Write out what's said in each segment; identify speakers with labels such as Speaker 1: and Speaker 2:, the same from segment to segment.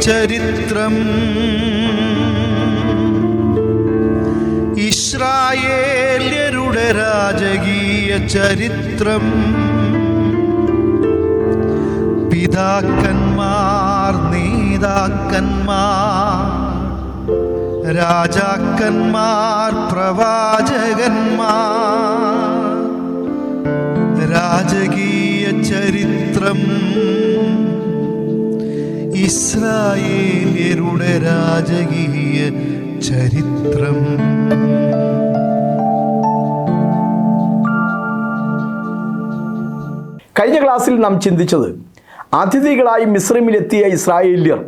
Speaker 1: ചരിത്രം, ഇസ്രായേല്യരുടെ രാജകീയ ചരിത്രം. പിതാക്കന്മാർ, നേതാക്കന്മാർ, രാജാക്കന്മാർ, പ്രവാചകന്മാർ, രാജകീയ ചരിത്രം. ഇസ്രായേല്യരുടെ രാജകീയ ചരിത്രം.
Speaker 2: കഴിഞ്ഞ ക്ലാസ്സിൽ നാം ചിന്തിച്ചത് അതിഥികളായി മിസ്രൈമിലെത്തിയ ഇസ്രായേല്യർ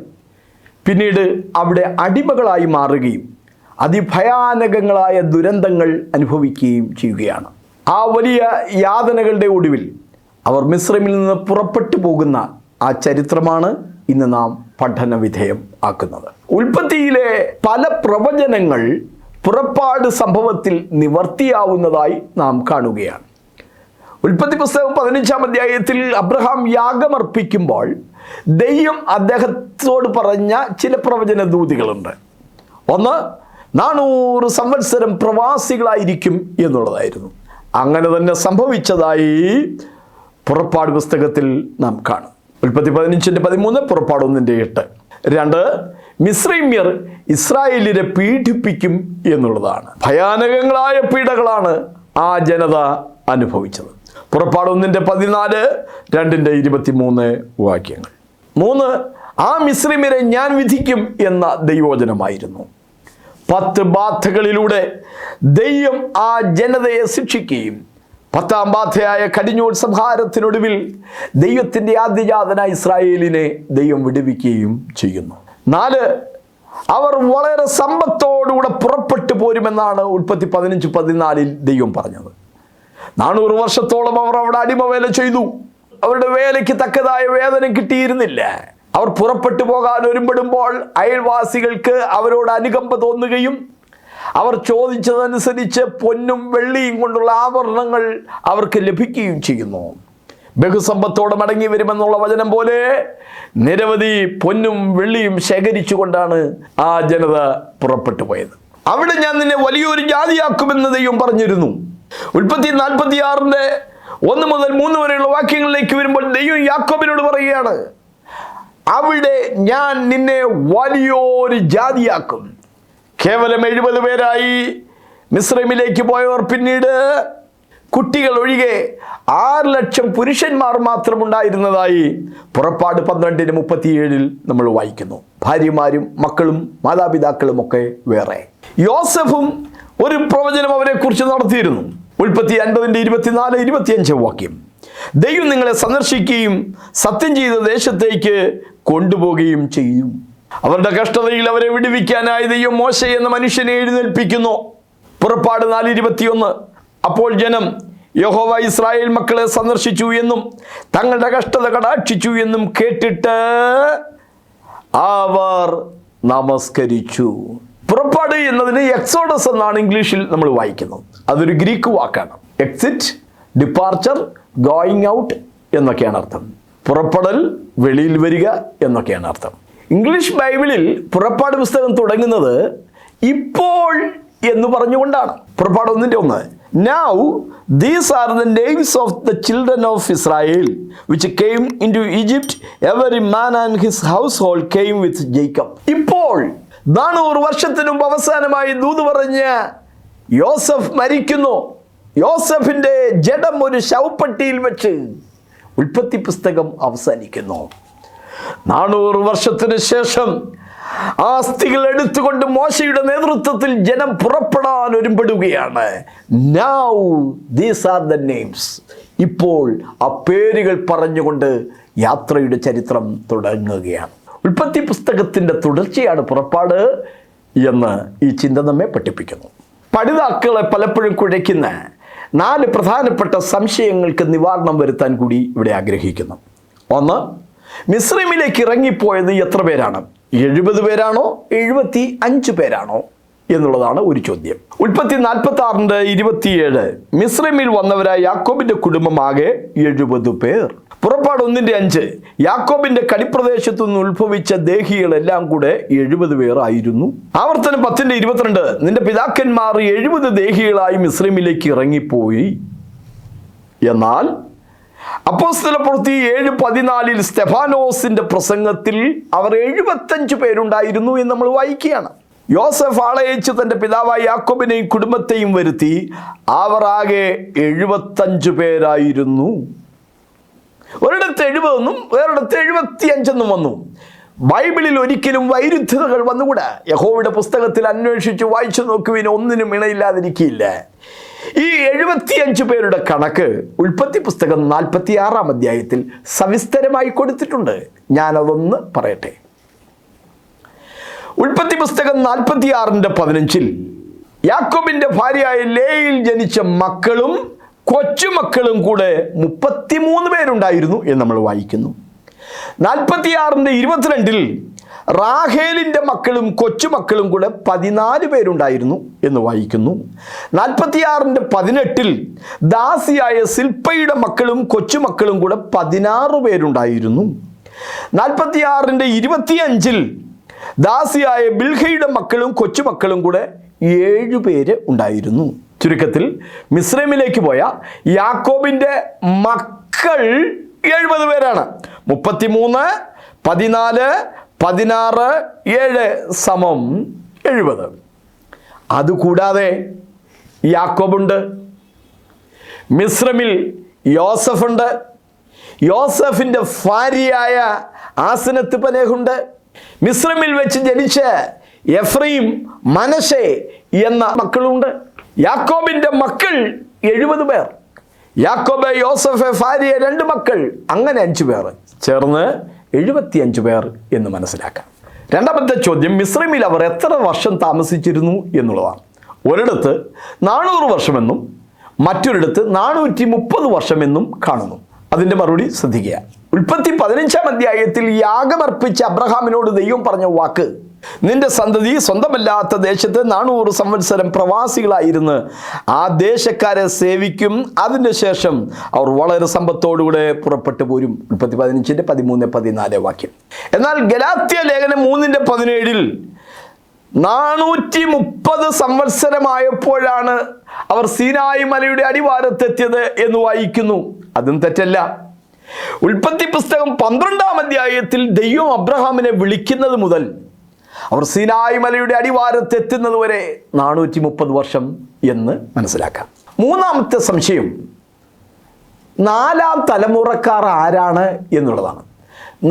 Speaker 2: പിന്നീട് അവിടെ അടിമകളായി മാറുകയും അതിഭയാനകങ്ങളായ ദുരന്തങ്ങൾ അനുഭവിക്കുകയും ചെയ്യുകയാണ്. ആ വലിയ യാതനകളുടെ ഒടുവിൽ അവർ മിസ്രൈമിൽ നിന്ന് പുറപ്പെട്ടു പോകുന്ന ആ ചരിത്രമാണ് ഇന്ന് നാം പഠന വിധേയം ആക്കുന്നത്. ഉൽപ്പത്തിയിലെ പല പ്രവചനങ്ങൾ പുറപ്പാട് സംഭവത്തിൽ നിവർത്തിയാവുന്നതായി നാം കാണുകയാണ്. ഉൽപ്പത്തി പുസ്തകം 15-ാം അധ്യായത്തിൽ അബ്രഹാം യാഗമർപ്പിക്കുമ്പോൾ ദൈവം അദ്ദേഹത്തോട് പറഞ്ഞ ചില പ്രവചന ദൂതികളുണ്ട്. ഒന്ന്, 400 സംവത്സരം പ്രവാസികളായിരിക്കും എന്നുള്ളതായിരുന്നു. അങ്ങനെ തന്നെ സംഭവിച്ചതായി പുറപ്പാട് പുസ്തകത്തിൽ നാം കാണും. ഉൽപ്പത്തി 15:13, പുറപ്പാട് 1:8. 2, മിസ്രൈമ്യർ ഇസ്രായേലിനെ പീഡിപ്പിക്കും എന്നുള്ളതാണ്. ഭയാനകങ്ങളായ പീഡകളാണ് ആ ജനത അനുഭവിച്ചത്. പുറപ്പാട് 1:14, 2:23 വാക്യങ്ങൾ. 3, ആ മിസ്രൈമ്യരെ ഞാൻ വിധിക്കും എന്ന ദൈവവചനമായിരുന്നു. 10 ബാധകളിലൂടെ ദൈവം ആ ജനതയെ ശിക്ഷിക്കുകയും 10ാം ബാധയായ കടിഞ്ഞൂൽ സംഹാരത്തിനൊടുവിൽ ദൈവത്തിൻ്റെ ആദ്യജാതനായ ഇസ്രായേലിനെ ദൈവം വിടുവിക്കുകയും ചെയ്യുന്നു. 4, അവർ വളരെ സമ്പത്തോടുകൂടെ പുറപ്പെട്ടു പോരുമെന്നാണ് ഉൽപ്പത്തി 15:14 ദൈവം പറഞ്ഞത്. 400 വർഷത്തോളം അവർ അവിടെ അടിമവേല ചെയ്തു. അവരുടെ വേലയ്ക്ക് തക്കതായ വേതനം കിട്ടിയിരുന്നില്ല. അവർ പുറപ്പെട്ടു പോകാൻ ഒരുമ്പെടുമ്പോൾ അയൽവാസികൾക്ക് അവരോട് അനുകമ്പ തോന്നുകയും അവർ ചോദിച്ചതനുസരിച്ച് പൊന്നും വെള്ളിയും കൊണ്ടുള്ള ആഭരണങ്ങൾ അവർക്ക് ലഭിക്കുകയും ചെയ്യുന്നു. ബഹുസമ്പത്തോടെ മടങ്ങി വരുമെന്നുള്ള വചനം പോലെ നിരവധി പൊന്നും വെള്ളിയും ശേഖരിച്ചുകൊണ്ടാണ് ആ ജനത പുറപ്പെട്ടു പോയത്. അവിടെ ഞാൻ നിന്നെ വലിയൊരു ജാതിയാക്കുമെന്ന് ദൈവം പറഞ്ഞിരുന്നു. ഉൽപ്പത്തി 46:1 മുതൽ 3 വരെയുള്ള വാക്യങ്ങളിലേക്ക് വരുമ്പോൾ ദൈവം യാക്കോബിനോട് പറയുകയാണ്, അവിടെ ഞാൻ നിന്നെ വലിയൊരു ജാതിയാക്കും. കേവലം 70 പേരായി മിസ്രൈമിലേക്ക് പോയവർ പിന്നീട് കുട്ടികൾ ഒഴികെ 6 ലക്ഷം പുരുഷന്മാർ മാത്രം ഉണ്ടായിരുന്നതായി പുറപ്പാട് 12:37 നമ്മൾ വായിക്കുന്നു. ഭാര്യമാരും മക്കളും മാതാപിതാക്കളും ഒക്കെ വേറെ. യോസഫും ഒരു പ്രവചനം അവരെ കുറിച്ച് നടത്തിയിരുന്നു. ഉൽപ്പത്തി 50:24-25 വാക്യം. ദൈവം നിങ്ങളെ സന്ദർശിക്കുകയും സത്യം ചെയ്ത ദേശത്തേക്ക് കൊണ്ടുപോവുകയും ചെയ്യും. അവരുടെ കഷ്ടതയിൽ അവരെ വിടുവിക്കാനായി ദൈവം മോശെ എന്ന മനുഷ്യനെ എഴുന്നേൽപ്പിക്കുന്നു. പുറപ്പാട് 4:21. അപ്പോൾ ജനം യഹോവ ഇസ്രായേൽ മക്കളെ സന്ദർശിച്ചു എന്നും തങ്ങളുടെ കഷ്ടത കടാക്ഷിച്ചു എന്നും കേട്ടിട്ട് അവർ നമസ്കരിച്ചു. പുറപ്പാട് എന്നതിന് എക്സോഡസ് എന്നാണ് ഇംഗ്ലീഷിൽ നമ്മൾ വായിക്കുന്നത്. അതൊരു ഗ്രീക്ക് വാക്കാണ്. എക്സിറ്റ്, ഡിപ്പാർച്ചർ, ഗോയിങ് ഔട്ട് എന്നൊക്കെയാണ് അർത്ഥം. പുറപ്പെടൽ, വെളിയിൽ വരിക എന്നൊക്കെയാണ് അർത്ഥം. ഇംഗ്ലീഷ് ബൈബിളിൽ പുറപ്പാട് പുസ്തകം തുടങ്ങുന്നത് ഇപ്പോൾ എന്ന് പറഞ്ഞുകൊണ്ടാണ്. പുറപ്പാട് 1:1. Now these are the names of the children of Israel which came into Egypt, every man and his household came with Jacob. ഇപ്പോൾ 400 വർഷത്തിനു മുമ്പ് അവസാനമായി ദൂത് പറഞ്ഞ യോസഫ് മരിക്കുന്നു. യോസഫിന്റെ ജഡം ഒരു ശവപ്പെട്ടിയിൽ വെച്ച് ഉൽപ്പത്തി പുസ്തകം അവസാനിക്കുന്നു. 400 വർഷത്തിന് ശേഷം ആ അസ്ഥികൾ എടുത്തുകൊണ്ട് മോശയുടെ നേതൃത്വത്തിൽ ജനം പുറപ്പെടാൻ ഒരുമ്പെടുകയാണ്. Now these are the names. ഇപ്പോൾ ആ പേരുകൾ പറഞ്ഞുകൊണ്ട് യാത്രയുടെ ചരിത്രം തുടങ്ങുകയാണ്. ഉൽപ്പത്തി പുസ്തകത്തിൻ്റെ തുടർച്ചയാണ് പുറപ്പാട് എന്ന് ഈ ചിന്ത നമ്മെ പഠിപ്പിക്കുന്നു. പഠിതാക്കളെ പലപ്പോഴും കുഴയ്ക്കുന്ന 4 പ്രധാനപ്പെട്ട സംശയങ്ങൾക്ക് നിവാരണം വരുത്താൻ കൂടി ഇവിടെ ആഗ്രഹിക്കുന്നു. 1, മിസ്രൈമിലേക്ക് ഇറങ്ങിപ്പോയത് എത്ര പേരാണ്? 70 പേരാണോ 75 പേരാണോ എന്നുള്ളതാണ് ഒരു ചോദ്യം. ഉൽപ്പത്തി 46:27 മിസ്രൈമിൽ വന്നവരായ യാക്കോബിന്റെ കുടുംബമാകെ 70 പേർ. പുറപ്പാട് പുറപ്പാട് 1:5 യാക്കോബിന്റെ കടിപ്രദേശത്തു നിന്ന് ഉത്ഭവിച്ച ദേഹികളെല്ലാം കൂടെ 70 പേർ ആയിരുന്നു. ആവർത്തനം 10:22 നിന്റെ പിതാക്കന്മാർ 70 ദേഹികളായി മിസ്രൈമിലേക്ക് ഇറങ്ങിപ്പോയി. എന്നാൽ അപ്പോസ്തലപ്രവൃത്തി 7:14 സ്തെഫാനോസിന്റെ പ്രസംഗത്തിൽ അവർ 75 പേരുണ്ടായിരുന്നു എന്ന് നമ്മൾ വായിക്കുകയാണ്. യോസഫ് ആളയച്ച് തന്റെ പിതാവായ യാക്കോബിനെയും കുടുംബത്തെയും വരുത്തി. അവർ ആകെ 75 പേരായിരുന്നു. ഒരിടത്ത് 70 എന്നും വേറൊരിടത്ത് 75 എന്നും വന്നു. ബൈബിളിൽ ഒരിക്കലും വൈരുദ്ധ്യതകൾ വന്നുകൂടാ. യഹോവയുടെ പുസ്തകത്തിൽ അന്വേഷിച്ച് വായിച്ചു നോക്കുവിന് ഒന്നിനും ഇണയില്ലാതിരിക്കില്ല. ഈ 75 പേരുടെ കണക്ക് ഉൽപ്പത്തി പുസ്തകം 46-ാം അധ്യായത്തിൽ സവിസ്തരമായി കൊടുത്തിട്ടുണ്ട്. ഞാനതൊന്ന് പറയട്ടെ. ഉൽപ്പത്തി പുസ്തകം 46:15 യാക്കോബിന്റെ ഭാര്യയായ ലേയിൽ ജനിച്ച മക്കളും കൊച്ചുമക്കളും കൂടെ 33 പേരുണ്ടായിരുന്നു എന്ന് നമ്മൾ വായിക്കുന്നു. 46:22 റാഹേലിന്റെ മക്കളും കൊച്ചുമക്കളും കൂടെ 14 പേരുണ്ടായിരുന്നു എന്ന് വായിക്കുന്നു. 46:18 ദാസിയായ സിൽപ്പയുടെ മക്കളും കൊച്ചുമക്കളും കൂടെ 16 പേരുണ്ടായിരുന്നു. 46:25 ദാസിയായ ബിൽഹയുടെ മക്കളും കൊച്ചുമക്കളും കൂടെ 7 പേര് ഉണ്ടായിരുന്നു. ചുരുക്കത്തിൽ മിസ്രൈമിലേക്ക് പോയ യാക്കോബിന്റെ മക്കൾ 70 പേരാണ്. 33, 14, 16, 7 സമം 70. അതുകൂടാതെ യാക്കോബുണ്ട്, മിസ്രൈമിൽ യോസഫുണ്ട്, യോസഫിന്റെ ഭാര്യയായ ആസനത്ത് പനേഹുണ്ട്, മിസ്രൈമിൽ വെച്ച് ജനിച്ച എഫ്രൈം, മനശ്ശെ എന്ന മക്കളുണ്ട്. യാക്കോബിന്റെ മക്കൾ 70 പേർ. യാക്കോബ്, യോസഫ്, ഭാര്യ, 2 മക്കൾ, അങ്ങനെ 5 പേർ ചേർന്ന് 75 പേർ എന്ന് മനസ്സിലാക്കാം. രണ്ടാമത്തെ ചോദ്യം, മിസ്രൈമിൽ അവർ എത്ര വർഷം താമസിച്ചിരുന്നു എന്നുള്ളതാണ്. ഒരിടത്ത് 400 വർഷമെന്നും മറ്റൊരിടത്ത് 430 വർഷമെന്നും കാണുന്നു. അതിൻ്റെ മറുപടി ശ്രദ്ധിക്കുക. ഉൽപ്പത്തി 15-ാം അധ്യായത്തിൽ യാഗമർപ്പിച്ച അബ്രഹാമിനോട് ദൈവം പറഞ്ഞ വാക്ക്, നിന്റെ സന്തതി സ്വന്തമല്ലാത്ത ദേശത്ത് 400 സംവത്സരം പ്രവാസികളായിരുന്ന് ആ ദേശക്കാരെ സേവിക്കും, അതിൻ്റെ ശേഷം അവർ വളരെ സമ്പത്തോടുകൂടെ പുറപ്പെട്ടു പോരും. ഉൽപ്പത്തി 15:13-14 വാക്യം. എന്നാൽ ഗലാത്യ ലേഖനം 3:17 430 സംവത്സരമായപ്പോഴാണ് അവർ സീനായി മലയുടെ അടിവാരത്തെത്തിയത് എന്ന് വായിക്കുന്നു. അതും തെറ്റല്ല. ഉൽപ്പത്തി പുസ്തകം 12-ാം അധ്യായത്തിൽ ദൈവം അബ്രഹാമിനെ വിളിക്കുന്നത് മുതൽ അവർ സീനായി മലയുടെ അടിവാരത്തെത്തുന്നത് വരെ 430 വർഷം എന്ന് മനസ്സിലാക്കാം. മൂന്നാമത്തെ സംശയം, 4ാം തലമുറക്കാർ ആരാണ് എന്നുള്ളതാണ്.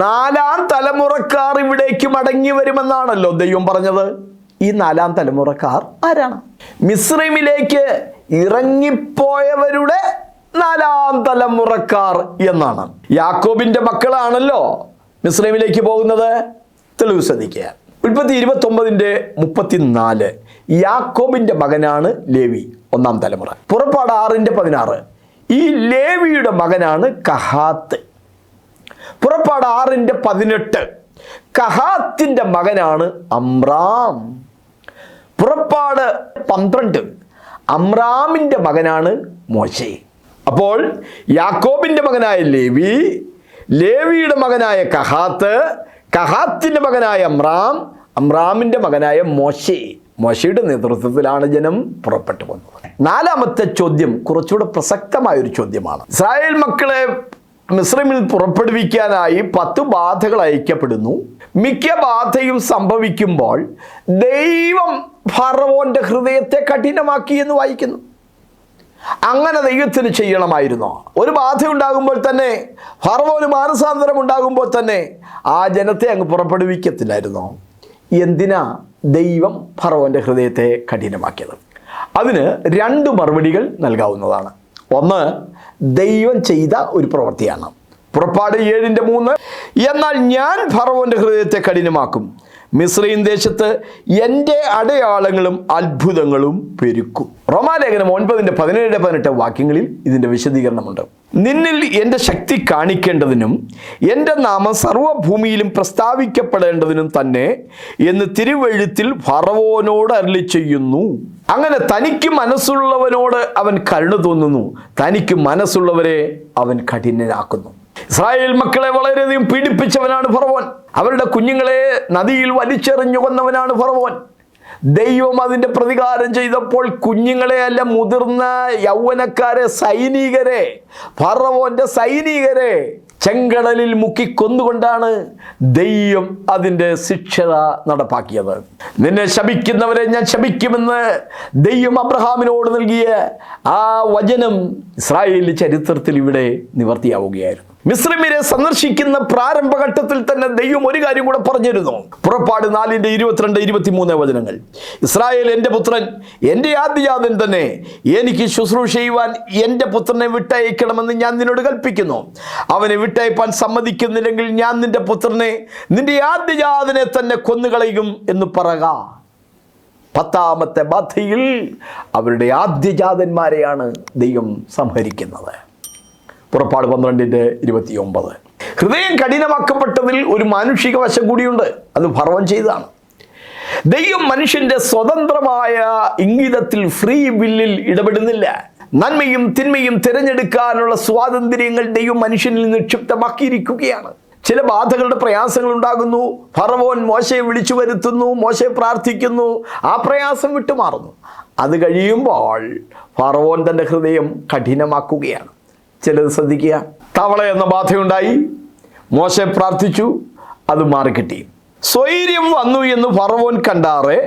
Speaker 2: 4ാം തലമുറക്കാർ ഇവിടേക്ക് മടങ്ങി വരുമെന്നാണല്ലോ ദൈവം പറഞ്ഞത്. ഈ 4ാം തലമുറക്കാർ ആരാണ്? മിസ്രൈമിലേക്ക് ഇറങ്ങിപ്പോയവരുടെ 4ാം തലമുറക്കാർ എന്നാണ്. യാക്കോബിന്റെ മക്കളാണല്ലോ മിസ്രൈമിലേക്ക് പോകുന്നത്. തെളിവ് ശ്രദ്ധിക്കുക. ഉൽപ്പത്തി 29:34 യാക്കോബിന്റെ മകനാണ് ലേവി, 1ാം തലമുറ. പുറപ്പാട് 6:16 ഈ ലേവിയുടെ മകനാണ് കഹാത്ത്. പുറപ്പാട് 6:18 കഹാത്തിന്റെ മകനാണ് അമ്രാം. പുറപ്പാട് 12 അമ്രാമിന്റെ മകനാണ് മോശെ. അപ്പോൾ യാക്കോബിന്റെ മകനായ ലേവി, ലേവിയുടെ മകനായ കഹാത്ത്, കഹാത്തിന്റെ മകനായ അമ്രാം, അമ്രാമിന്റെ മകനായ മോശെ. മോശയുടെ നേതൃത്വത്തിലാണ് ജനം പുറപ്പെട്ടു വന്നത്. 4ാമത്തെ ചോദ്യം കുറച്ചുകൂടെ പ്രസക്തമായൊരു ചോദ്യമാണ്. ഇസ്രായേൽ മക്കളെ മിസ്രൈമിൽ പുറപ്പെടുവിക്കാനായി 10 ബാധകൾ അയക്കപ്പെടുന്നു. മിക്ക ബാധയും സംഭവിക്കുമ്പോൾ ദൈവം ഫറവോന്റെ ഹൃദയത്തെ കഠിനമാക്കി എന്ന് വായിക്കുന്നു. അങ്ങനെ ദൈവത്തിന് ചെയ്യണമായിരുന്നോ? ഒരു ബാധ ഉണ്ടാകുമ്പോൾ തന്നെ, ഫറവോന് മാനസാന്തരം ഉണ്ടാകുമ്പോൾ തന്നെ ആ ജനത്തെ അങ്ങ് പുറപ്പെടുവിക്കത്തില്ലായിരുന്നോ? എന്തിനാ ദൈവം ഫറവോന്റെ ഹൃദയത്തെ കഠിനമാക്കിയത്? അതിന് 2 മറുപടികൾ നൽകാവുന്നതാണ്. ഒന്ന്, ദൈവം ചെയ്ത ഒരു പ്രവൃത്തിയാണ്. പുറപ്പാട് 7:3 എന്നാൽ ഞാൻ ഫറവോന്റെ ഹൃദയത്തെ കഠിനമാക്കും, മിസ്രൈം ദേശത്ത് എൻ്റെ അടയാളങ്ങളും അത്ഭുതങ്ങളും പെരുക്കും. റോമാലേഖനം 9:17-18 വാക്യങ്ങളിൽ ഇതിൻ്റെ വിശദീകരണമുണ്ട്. നിന്നിൽ എൻ്റെ ശക്തി കാണിക്കേണ്ടതിനും എൻ്റെ നാമം സർവ്വഭൂമിയിലും പ്രസ്താവിക്കപ്പെടേണ്ടതിനും തന്നെ എന്ന് തിരുവെഴുത്തിൽ ഫറവോനോട് അരുളി ചെയ്യുന്നു. അങ്ങനെ തനിക്ക് മനസ്സുള്ളവനോട് അവൻ കരുണ തോന്നുന്നു, തനിക്ക് മനസ്സുള്ളവരെ അവൻ കഠിനനാക്കുന്നു. ഇസ്രായേൽ മക്കളെ വളരെയധികം പീഡിപ്പിച്ചവനാണ് ഫറവോൻ. അവരുടെ കുഞ്ഞുങ്ങളെ നദിയിൽ വലിച്ചെറിഞ്ഞു കൊന്നവനാണ് ഫറവോൻ. ദൈവം അതിൻ്റെ പ്രതികാരം ചെയ്തപ്പോൾ കുഞ്ഞുങ്ങളെ അല്ല, മുതിർന്ന യൗവനക്കാരെ, സൈനികരെ, ഫറവോന്റെ സൈനികരെ ചെങ്കടലിൽ മുക്കിക്കൊന്നുകൊണ്ടാണ് ദൈവം അതിൻ്റെ ശിക്ഷ നടപ്പാക്കിയത്. നിന്നെ ശപിക്കുന്നവരെ ഞാൻ ശപിക്കുമെന്ന് ദൈവം അബ്രഹാമിനോട് നൽകിയ ആ വചനം ഇസ്രായേലിന്റെ ചരിത്രത്തിൽ ഇവിടെ നിവർത്തിയാവുകയായിരുന്നു. മിസ്രൈമിനെ സന്ദർശിക്കുന്ന പ്രാരംഭഘട്ടത്തിൽ തന്നെ ദൈവം ഒരു കാര്യം കൂടെ പറഞ്ഞിരുന്നു. പുറപ്പാട് 4:22-23 വചനങ്ങൾ. ഇസ്രായേൽ എൻ്റെ പുത്രൻ, എൻ്റെ ആദ്യജാതൻ തന്നെ. എനിക്ക് ശുശ്രൂഷ ചെയ്യുവാൻ എൻ്റെ പുത്രനെ വിട്ടയക്കണമെന്ന് ഞാൻ നിന്നോട് കൽപ്പിക്കുന്നു. അവനെ വിട്ടയപ്പാൻ സമ്മതിക്കുന്നില്ലെങ്കിൽ ഞാൻ നിന്റെ പുത്രനെ, നിന്റെ ആദ്യജാതനെ തന്നെ കൊന്നുകളയും എന്ന് പറക. 10ാമത്തെ ബാധയിൽ അവരുടെ ആദ്യജാതന്മാരെയാണ് ദൈവം സംഹരിക്കുന്നത്. പുറപ്പാട് 12:29. ഹൃദയം കഠിനമാക്കപ്പെട്ടതിൽ ഒരു മാനുഷിക വശം കൂടിയുണ്ട്. അത് ഫറവോൻ ചെയ്തതാണ്. ദൈവം മനുഷ്യന്റെ സ്വതന്ത്രമായ ഇംഗിതത്തിൽ, ഫ്രീ വില്ലിൽ ഇടപെടുന്നില്ല. നന്മയും തിന്മയും തിരഞ്ഞെടുക്കാനുള്ള സ്വാതന്ത്ര്യങ്ങൾ ദൈവം മനുഷ്യനിൽ നിക്ഷിപ്തമാക്കിയിരിക്കുകയാണ്. ചില ബാധകളുടെ പ്രയാസങ്ങൾ ഉണ്ടാകുന്നു. ഫറവോൻ മോശയെ വിളിച്ചു വരുത്തുന്നു, മോശയെ പ്രാർത്ഥിക്കുന്നു, ആ പ്രയാസം വിട്ടുമാറുന്നു. അത് കഴിയുമ്പോൾ ഫറവോൻ തൻ്റെ ഹൃദയം കഠിനമാക്കുകയാണ്. ചിലത് ശ്രദ്ധിക്കുക. തവള എന്ന ബാധയുണ്ടായി, മോശെ പ്രാർത്ഥിച്ചു, അത് മാറിക്കിട്ടി. സ്വൈര്യം വന്നു എന്ന് ഫറവോൻ കണ്ടാറെ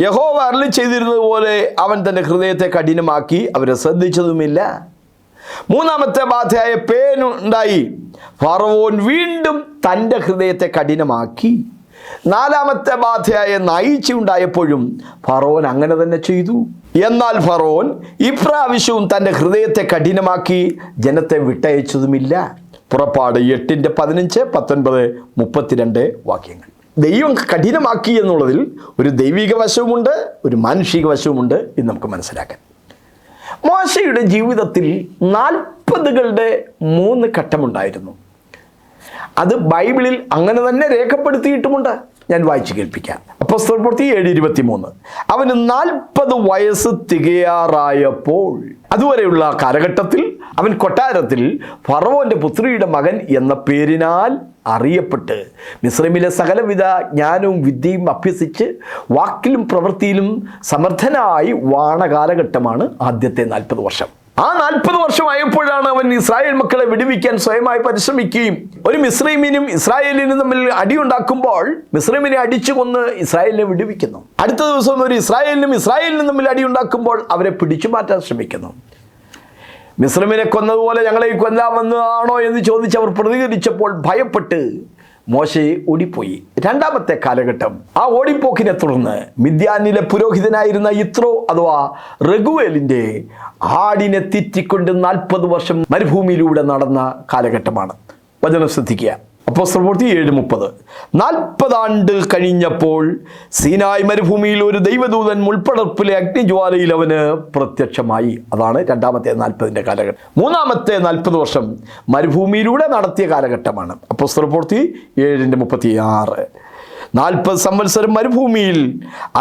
Speaker 2: യഹോവ അരുളി ചെയ്തിരുന്നത് പോലെ അവൻ തൻ്റെ ഹൃദയത്തെ കഠിനമാക്കി, അവരെ ശ്രദ്ധിച്ചതുമില്ല. 3ാമത്തെ ബാധയായ പേനുണ്ടായി. ഫറവോൻ വീണ്ടും തൻ്റെ ഹൃദയത്തെ കഠിനമാക്കി. 4ാമത്തെ ബാധയായ നായീച്ച ഉണ്ടായപ്പോഴും ഫറവോൻ അങ്ങനെ തന്നെ ചെയ്തു. എന്നാൽ ഫറവോൻ ഇപ്രാവശ്യവും തൻ്റെ ഹൃദയത്തെ കഠിനമാക്കി, ജനത്തെ വിട്ടയച്ചതുമില്ല. പുറപ്പാട് 8:15, 19, 32 വാക്യങ്ങൾ. ദൈവം കഠിനമാക്കി എന്നുള്ളതിൽ ഒരു ദൈവിക വശവുമുണ്ട്, ഒരു മാനുഷിക വശവുമുണ്ട് എന്ന് നമുക്ക് മനസ്സിലാക്കാൻ. മോശയുടെ ജീവിതത്തിൽ 40കളുടെ 3 ഘട്ടമുണ്ടായിരുന്നു. അത് ബൈബിളിൽ അങ്ങനെ തന്നെ രേഖപ്പെടുത്തിയിട്ടുമുണ്ട്. ഞാൻ വായിച്ചു കേൾപ്പിക്കാം. അപ്പോസ്തലപ്രവൃത്തി 7:23. അവന് 40 വയസ്സ് തികയാറായപ്പോൾ, അതുവരെയുള്ള കാലഘട്ടത്തിൽ അവൻ കൊട്ടാരത്തിൽ ഫറവോന്റെ പുത്രിയുടെ മകൻ എന്ന പേരിനാൽ അറിയപ്പെട്ട് മിസ്രൈമിലെ സകലവിധ ജ്ഞാനവും വിദ്യയും അഭ്യസിച്ച് വാക്കിലും പ്രവൃത്തിയിലും സമർത്ഥനായി വാണ കാലഘട്ടമാണ് ആദ്യത്തെ 40 വർഷം. ആ 40 വർഷമായപ്പോഴാണ് അവൻ ഇസ്രായേൽ മക്കളെ വിടുവിക്കാൻ സ്വയമായി പരിശ്രമിക്കുകയും ഒരു മിസ്രൈമിനും ഇസ്രായേലിനും തമ്മിൽ അടിയുണ്ടാക്കുമ്പോൾ മിസ്രൈമിനെ അടിച്ചു കൊന്ന് ഇസ്രായേലിനെ വിടുവിക്കുന്നു. അടുത്ത ദിവസം ഒരു ഇസ്രായേലിനും തമ്മിൽ അടിയുണ്ടാക്കുമ്പോൾ അവരെ പിടിച്ചു മാറ്റാൻ ശ്രമിക്കുന്നു. മിസ്രൈമിനെ കൊന്നതുപോലെ ഞങ്ങളെ കൊല്ലാമെന്നാണോ എന്ന് ചോദിച്ചവർ പ്രതികരിച്ചപ്പോൾ ഭയപ്പെട്ട് മോശെ ഓടിപ്പോയി. 2ാമത്തെ കാലഘട്ടം. ആ ഓടിപ്പോക്കിനെ തുടർന്ന് മിദ്യാനിലെ പുരോഹിതനായിരുന്ന യിത്രോ അഥവാ റഗുവേലിൻ്റെ ആടിനെ തെറ്റിക്കൊണ്ട് 40 വർഷം മരുഭൂമിയിലൂടെ നടന്ന കാലഘട്ടമാണ്. വചനം ശ്രദ്ധിക്കുക. അപ്പോസ്തലപ്രവൃത്തി 7:30. 40 ആണ്ട് കഴിഞ്ഞപ്പോൾ സീനായ് മരുഭൂമിയിൽ ഒരു ദൈവദൂതൻ മുൾപ്പടർപ്പിലെ അഗ്നിജ്വാലയിൽ അവന് പ്രത്യക്ഷമായി. അതാണ് 2ാമത്തെ 40ന്റെ കാലഘട്ടം. 3ാമത്തെ 40 വർഷം മരുഭൂമിയിലൂടെ നടത്തിയ കാലഘട്ടമാണ്. അപ്പോസ്തലപ്രവൃത്തി 7:36. 40 സംവത്സരം മരുഭൂമിയിൽ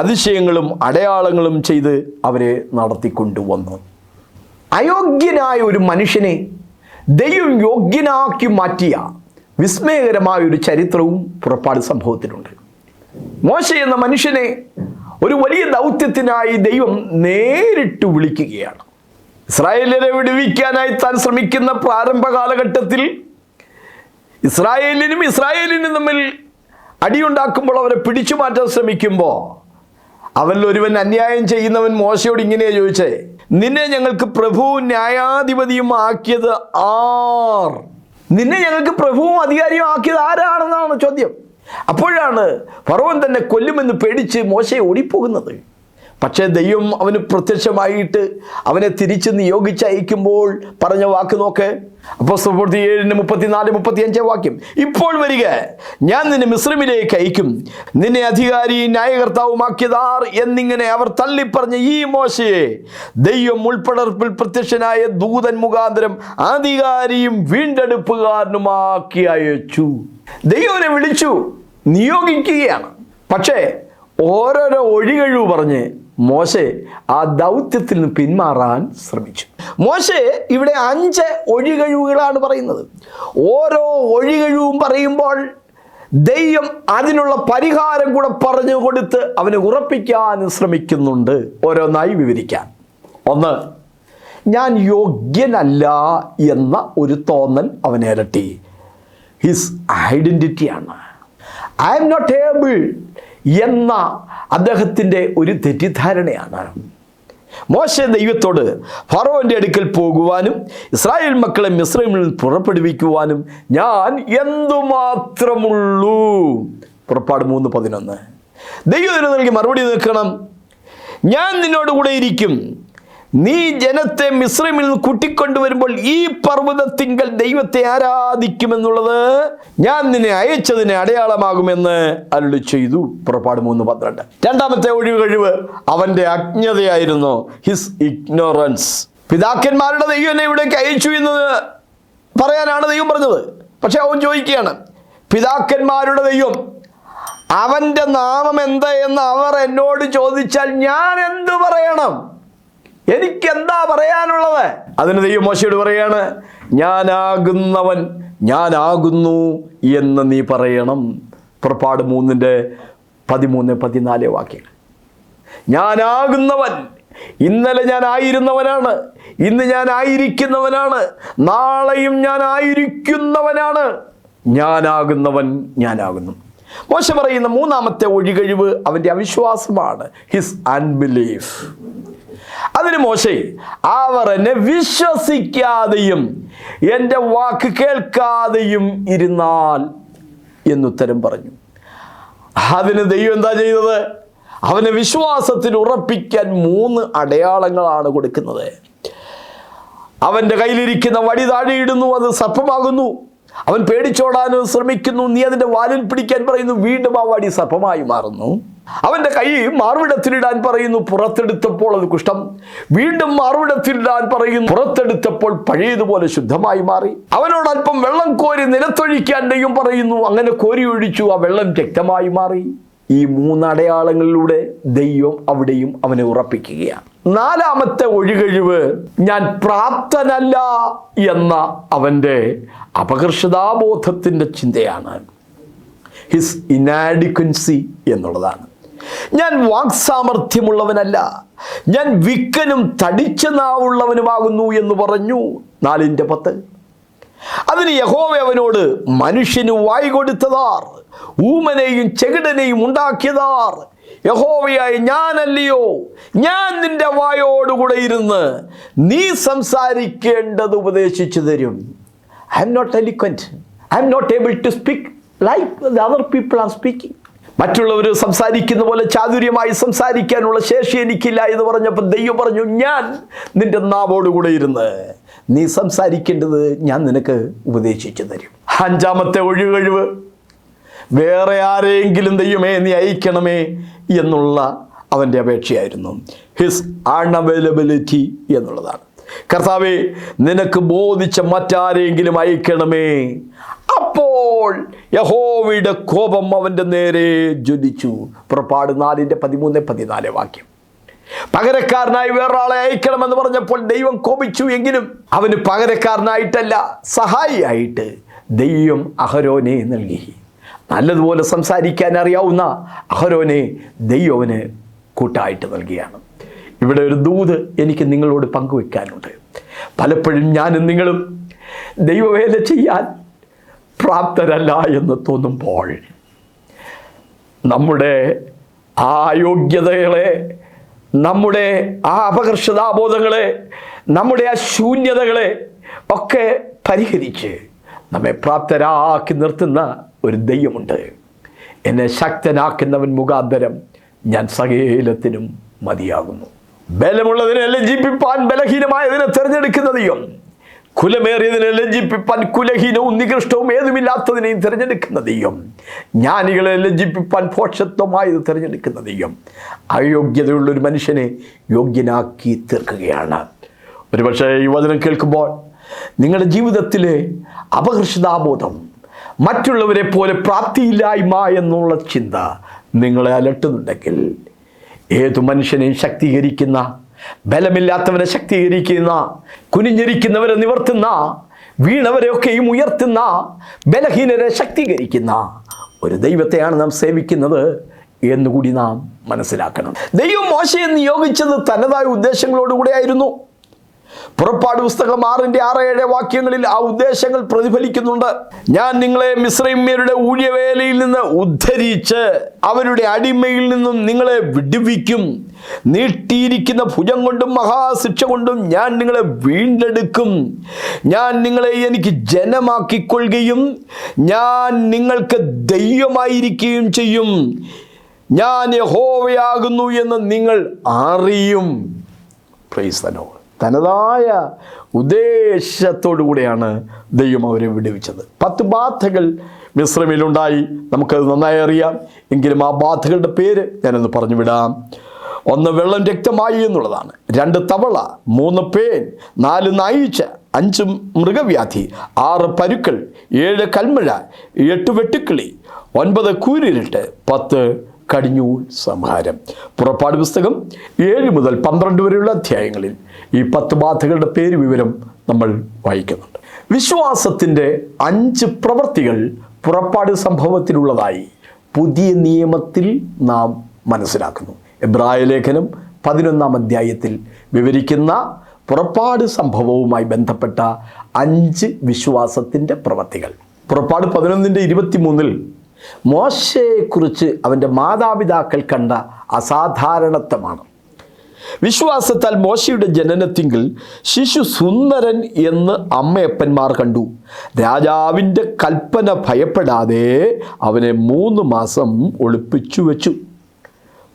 Speaker 2: അതിശയങ്ങളും അടയാളങ്ങളും ചെയ്ത് അവരെ നടത്തിക്കൊണ്ടുവന്നു. അയോഗ്യനായ ഒരു മനുഷ്യനെ ദൈവം യോഗ്യനാക്കി മാറ്റിയ വിസ്മയകരമായ ഒരു ചരിത്രവും പുറപ്പാട് സംഭവത്തിലുണ്ട്. മോശ എന്ന മനുഷ്യനെ ഒരു വലിയ ദൗത്യത്തിനായി ദൈവം നേരിട്ട് വിളിക്കുകയാണ്. ഇസ്രായേലിനെ വിടുവിക്കാനായി താൻ ശ്രമിക്കുന്ന പ്രാരംഭ കാലഘട്ടത്തിൽ ഇസ്രായേലിനും തമ്മിൽ അടിയുണ്ടാക്കുമ്പോൾ അവരെ പിടിച്ചു മാറ്റാൻ ശ്രമിക്കുമ്പോൾ അവരിൽ ഒരുവൻ അന്യായം ചെയ്യുന്നവൻ മോശയോട് ഇങ്ങനെയാണ് ചോദിച്ചേ, നിന്നെ ഞങ്ങൾക്ക് പ്രഭുവും ന്യായാധിപതിയും ആക്കിയത് ആർ? നിന്നെ ഞങ്ങൾക്ക് പ്രഭുവും അധികാരിയും ആക്കിയത് ആരാണെന്നാണ് ചോദ്യം. അപ്പോഴാണ് ഫറവോൻ തന്നെ കൊല്ലുമെന്ന് പേടിച്ച് മോശയെ ഓടിപ്പോകുന്നത്. പക്ഷേ ദൈവം അവന് പ്രത്യക്ഷമായിട്ട് അവനെ തിരിച്ച് നിയോഗിച്ചയക്കുമ്പോൾ പറഞ്ഞ വാക്ക് നോക്ക്. അപ്പോസ്തലപ്രവൃത്തി 7:34-35 വാക്യം. ഇപ്പോൾ വരിക, ഞാൻ നിന്നെ മിസ്രൈമിലേക്ക് അയക്കും, നിന്നെ അധികാരിയും ന്യായകർത്താവുമാക്കിയതാർ എന്നിങ്ങനെ അവർ തള്ളിപ്പറഞ്ഞ ഈ മോശയെ ദൈവം മുൾപ്പടർപ്പിൽ പ്രത്യക്ഷനായ ദൂതൻ മുഖാന്തരം അധികാരിയും വീണ്ടെടുപ്പുകാരനുമാക്കി അയച്ചു. ദൈവനെ വിളിച്ചു നിയോഗിക്കുകയാണ്. പക്ഷേ ഓരോരോ ഒഴികഴിവ് പറഞ്ഞ് മോശെ ആ ദൗത്യത്തിൽ നിന്ന് പിന്മാറാൻ ശ്രമിച്ചു. മോശെ ഇവിടെ 5 ഒഴികഴിവുകളാണ് പറയുന്നത്. ഓരോ ഒഴികഴിവും പറയുമ്പോൾ ദൈവം അതിനുള്ള പരിഹാരം കൂടെ പറഞ്ഞു കൊടുത്ത് അവനെ ഉറപ്പിക്കാൻ ശ്രമിക്കുന്നുണ്ട്, ഓരോന്നായി വിവരിക്കാൻ. 1, ഞാൻ യോഗ്യനല്ല എന്ന ഒരു തോന്നൽ അവനെ അലട്ടി. ഹിസ് ഐഡൻറ്റിറ്റിയാണ്. ഐ എം നോട്ട് ഏബിൾ എന്ന അദ്ദേഹത്തിൻ്റെ ഒരു തെറ്റിദ്ധാരണയാണ്. മോശെ ദൈവത്തോട് ഫറവോൻ്റെ അടുക്കൽ പോകുവാനും ഇസ്രായേൽ മക്കളെ മിസ്രൈമിൽ നിന്ന് പുറപ്പെടുവിക്കുവാനും ഞാൻ എന്തുമാത്രമുള്ളൂ. പുറപ്പാട് 3:11. ദൈവത്തിന് നൽകി മറുപടി നിൽക്കണം, ഞാൻ നിന്നോട് കൂടെ ഇരിക്കും. നീ ജനത്തെ മിസ്രൈമിൽ നിന്ന് കൂട്ടിക്കൊണ്ടുവരുമ്പോൾ ഈ പർവ്വതത്തിങ്കൽ ദൈവത്തെ ആരാധിക്കുമെന്നുള്ളത് ഞാൻ നിന്നെ അയച്ചതിന് അടയാളമാകുമെന്ന് അരുളി ചെയ്തു. പുറപ്പാട് 3:12. രണ്ടാമത്തെ ഒഴികഴിവ് അവൻ്റെ അജ്ഞതയായിരുന്നു. His ignorance. പിതാക്കന്മാരുടെ ദൈവം എന്നെ ഇവിടേക്ക് അയച്ചു എന്ന് പറയാനാണ് ദൈവം പറഞ്ഞത്. പക്ഷെ അവൻ ചോദിക്കുകയാണ്, പിതാക്കന്മാരുടെ ദൈവം അവൻ്റെ നാമം എന്താ എന്ന് അവർ എന്നോട് ചോദിച്ചാൽ ഞാൻ എന്ത് പറയണം? എനിക്കെന്താ പറയാനുള്ളത്? അതിന് ദൈവം മോശയോട് പറയാണ്, ഞാനാകുന്നവൻ ഞാനാകുന്നു എന്ന് നീ പറയണം. പുറപ്പാട് 3:13-14 വാക്യങ്ങൾ. ഞാനാകുന്നവൻ, ഇന്നലെ ഞാൻ ആയിരുന്നവനാണ്, ഇന്ന് ഞാൻ ആയിരിക്കുന്നവനാണ്, നാളെയും ഞാൻ ആയിരിക്കുന്നവനാണ്. ഞാനാകുന്നവൻ ഞാനാകുന്നു. മോശ പറയുന്ന മൂന്നാമത്തെ ഒഴികഴിവ് അവൻ്റെ അവിശ്വാസമാണ്. His unbelief. അതിന് മോശെ അവർ എന്നെ വിശ്വസിക്കാതെയും എൻ്റെ വാക്ക് കേൾക്കാതെയും ഇരുന്നാൽ എന്നുത്തരം പറഞ്ഞു. അതിന് ദൈവം എന്താ ചെയ്തത്? അവനെ വിശ്വാസത്തിൽ ഉറപ്പിക്കാൻ 3 അടയാളങ്ങളാണ് കൊടുക്കുന്നത്. അവൻ്റെ കയ്യിലിരിക്കുന്ന വടി താഴെയിടുന്നു, അത് സർപ്പമാകുന്നു. അവൻ പേടിച്ചോടാൻ ശ്രമിക്കുന്നു, നീ അതിൻ്റെ വാലിൽ പിടിക്കാൻ പറയുന്നു, വീണ്ടും ആ വടി സർപ്പമായി മാറുന്നു. അവൻ്റെ കൈ മാർവിടത്തിലിടാൻ പറയുന്നു, പുറത്തെടുത്തപ്പോൾ അത് കുഷ്ഠം. വീണ്ടും മാർവിടത്തിലിടാൻ പറയുന്നു, പുറത്തെടുത്തപ്പോൾ പഴയതുപോലെ ശുദ്ധമായി മാറി. അവനോട് അല്പം വെള്ളം കോരി നിലത്തൊഴിക്കാൻ ദൈവം പറയുന്നു, അങ്ങനെ കോരി ഒഴിച്ചു, ആ വെള്ളം രക്തമായി മാറി. ഈ 3 അടയാളങ്ങളിലൂടെ ദൈവം അവിടെയും അവനെ ഉറപ്പിക്കുകയാണ്. നാലാമത്തെ ഒഴികഴിവ് ഞാൻ പ്രാപ്തനല്ല എന്ന അവൻ്റെ അപകർഷതാബോധത്തിൻ്റെ ചിന്തയാണ്. ഹിസ് ഇനാഡിക്വൻസി എന്നുള്ളതാണ്. ഞാൻ വാക്സാമർഥ്യമുള്ളവനല്ല, ഞാൻ വിക്കനും തടിച്ച നാവുള്ളവനുമാകുന്നു എന്ന് പറഞ്ഞു. 4:10. അതിന് യഹോവ അവനോട്, മനുഷ്യന് വായ് കൊടുത്തതാർ, ഊമനെയും ചെകിടനെയും ഉണ്ടാക്കിയതാർ, യഹോവയായ ഞാനല്ലയോ? ഞാൻ നിന്റെ വായോടുകൂടെ ഇരുന്ന് നീ സംസാരിക്കേണ്ടത് ഉപദേശിച്ചു തരും. I am not eloquent, I am not able to speak like the other people are speaking. മറ്റുള്ളവർ സംസാരിക്കുന്ന പോലെ ചാതുര്യമായി സംസാരിക്കാനുള്ള ശേഷി എനിക്കില്ല എന്ന് പറഞ്ഞപ്പോൾ ദൈവം പറഞ്ഞു, ഞാൻ നിന്റെ നാവോടുകൂടെ ഇരുന്ന് നീ സംസാരിക്കേണ്ടത് ഞാൻ നിനക്ക് ഉപദേശിച്ചു തരും. 5-ാമത്തെ ഒഴികഴിവ് വേറെ ആരെങ്കിലും ദൈവമേ നീ അയക്കണമേ എന്നുള്ള അവൻ്റെ അപേക്ഷയായിരുന്നു. ഹിസ് അൺഅവൈലബിലിറ്റി എന്നുള്ളതാണ്. കർത്താവേ, നിനക്ക് ബോധിച്ച മറ്റാരെങ്കിലും അയക്കണമേ. അപ്പോൾ യഹോവയുടെ കോപം അവൻ്റെ നേരെ ജ്വലിച്ചു. പുറപ്പാട് 4:13-14 വാക്യം. പകരക്കാരനായി വേറൊരാളെ അയക്കണമെന്ന് പറഞ്ഞപ്പോൾ ദൈവം കോപിച്ചു. എങ്കിലും അവന് പകരക്കാരനായിട്ടല്ല, സഹായിയായിട്ട് ദൈവം അഹരോനെ നൽകി. നല്ലതുപോലെ സംസാരിക്കാൻ അറിയാവുന്ന അഹരോനെ ദൈവന് കൂട്ടായിട്ട് നൽകിയാണ്. ഇവിടെ ഒരു ദൂത് എനിക്ക് നിങ്ങളോട് പങ്കുവെക്കാനുണ്ട്. പലപ്പോഴും ഞാനും നിങ്ങളും ദൈവവേല ചെയ്യാൻ പ്രാപ്തരല്ല എന്ന് തോന്നുമ്പോൾ നമ്മുടെ ആ അയോഗ്യതകളെ, നമ്മുടെ ആ അപകർഷതാബോധങ്ങളെ, നമ്മുടെ ആ ശൂന്യതകളെ ഒക്കെ പരിഹരിച്ച് നമ്മെ പ്രാപ്തരാക്കി നിർത്തുന്ന ഒരു ദൈവമുണ്ട്. എന്നെ ശക്തനാക്കുന്നവൻ മുഖാന്തരം ഞാൻ സകലത്തിനും മതിയാകുന്നു. ബലമുള്ളതിനെ ലജ്ജിപ്പിപ്പാൻ ബലഹീനമായതിനെ തിരഞ്ഞെടുക്കുന്ന ദൈവം, കുലമേറിയതിനെ ലജ്ജിപ്പിപ്പാൻ കുലഹീനവും നികൃഷ്ടവും ഏതുമില്ലാത്തതിനെയും തിരഞ്ഞെടുക്കുന്ന ദൈവം, ജ്ഞാനികളെ ലജ്ജിപ്പിപ്പാൻ ഭോഷത്വമായത് തിരഞ്ഞെടുക്കുന്ന ദൈവം, അയോഗ്യതയുള്ളൊരു മനുഷ്യനെ യോഗ്യനാക്കി തീർക്കുകയാണ്. ഒരുപക്ഷെ ഈ വചനം കേൾക്കുമ്പോൾ നിങ്ങളുടെ ജീവിതത്തിലെ അപകർഷതാബോധം, മറ്റുള്ളവരെ പോലെ പ്രാപ്തിയില്ലായ്മ എന്നുള്ള ചിന്ത നിങ്ങളെ അലട്ടുന്നുണ്ടെങ്കിൽ ഏതു മനുഷ്യനെയും ശക്തീകരിക്കുന്ന, ബലമില്ലാത്തവനെ ശക്തീകരിക്കുന്ന, കുനിഞ്ഞിരിക്കുന്നവരെ നിവർത്തുന്ന, വീണവരെയൊക്കെയും ഉയർത്തുന്ന, ബലഹീനരെ ശക്തീകരിക്കുന്ന ഒരു ദൈവത്തെയാണ് നാം സേവിക്കുന്നത് എന്നുകൂടി നാം മനസ്സിലാക്കണം. ദൈവം മോശയെ നിയോഗിച്ചത് തനതായ ഉദ്ദേശങ്ങളോടുകൂടെ ആയിരുന്നു. പുറപ്പാട് പുസ്തകം 6-7 വാക്യങ്ങളിൽ ആ ഉദ്ദേശങ്ങൾ പ്രതിഫലിക്കുന്നുണ്ട്. ഞാൻ നിങ്ങളെ മിസ്രൈമ്യരുടെ ഊഴിയവേലയിൽ നിന്ന് ഉദ്ധരിച്ച് അവരുടെ അടിമയിൽ നിന്നും നിങ്ങളെ വിടുവിക്കും. നീട്ടിയിരിക്കുന്ന ഭുജം കൊണ്ടും മഹാശിക്ഷ കൊണ്ടും ഞാൻ നിങ്ങളെ വീണ്ടെടുക്കും. ഞാൻ നിങ്ങളെ എനിക്ക് ജനമാക്കിക്കൊള്ളുകയും ഞാൻ നിങ്ങൾക്ക് ദൈവമായിരിക്കുകയും ചെയ്യും. ഞാൻ യഹോവയാകുന്നു എന്ന് നിങ്ങൾ അറിയും. Praise the Lord. തനതായ ഉദ്ദേശത്തോടു കൂടെയാണ് ദൈവം അവരെ വിടുവിച്ചത്. 10 ബാധകൾ മിസ്രൈമിലുണ്ടായി, നമുക്കത് നന്നായി അറിയാം. എങ്കിലും ആ ബാധകളുടെ പേര് ഞാനൊന്ന് പറഞ്ഞു വിടാം. 1 വെള്ളം രക്തമായി എന്നുള്ളതാണ്. 2 തവള, 3 പേൻ, 4 നായീച്ച, 5 മൃഗവ്യാധി, 6 പരുക്കൾ, 7 കൽമഴ, 8 വെട്ടുക്കിളി, 9 കൂരിരുട്ട്, 10 കടിഞ്ഞൂൽ സംഹാരം. പുറപ്പാട് പുസ്തകം 7 മുതൽ 12 വരെയുള്ള അധ്യായങ്ങളിൽ ഈ 10 ബാധകളുടെ പേര് വിവരം നമ്മൾ വായിക്കുന്നുണ്ട്. വിശ്വാസത്തിൻ്റെ 5 പ്രവൃത്തികൾ പുറപ്പാട് സംഭവത്തിലുള്ളതായി പുതിയ നിയമത്തിൽ നാം മനസ്സിലാക്കുന്നു. എബ്രായ ലേഖനം 11-ാം അധ്യായത്തിൽ വിവരിക്കുന്ന പുറപ്പാട് സംഭവവുമായി ബന്ധപ്പെട്ട 5 വിശ്വാസത്തിൻ്റെ പ്രവൃത്തികൾ. പുറപ്പാട് 11-23 മോശയെക്കുറിച്ച് അവൻ്റെ മാതാപിതാക്കൾ കണ്ട അസാധാരണത്വമാണ്. വിശ്വാസത്താൽ മോശയുടെ ജനനത്തിങ്കിൽ ശിശു സുന്ദരൻ എന്ന് അമ്മയപ്പന്മാർ കണ്ടു. രാജാവിൻ്റെ കൽപ്പന ഭയപ്പെടാതെ അവനെ 3 മാസം ഒളിപ്പിച്ചു വെച്ചു.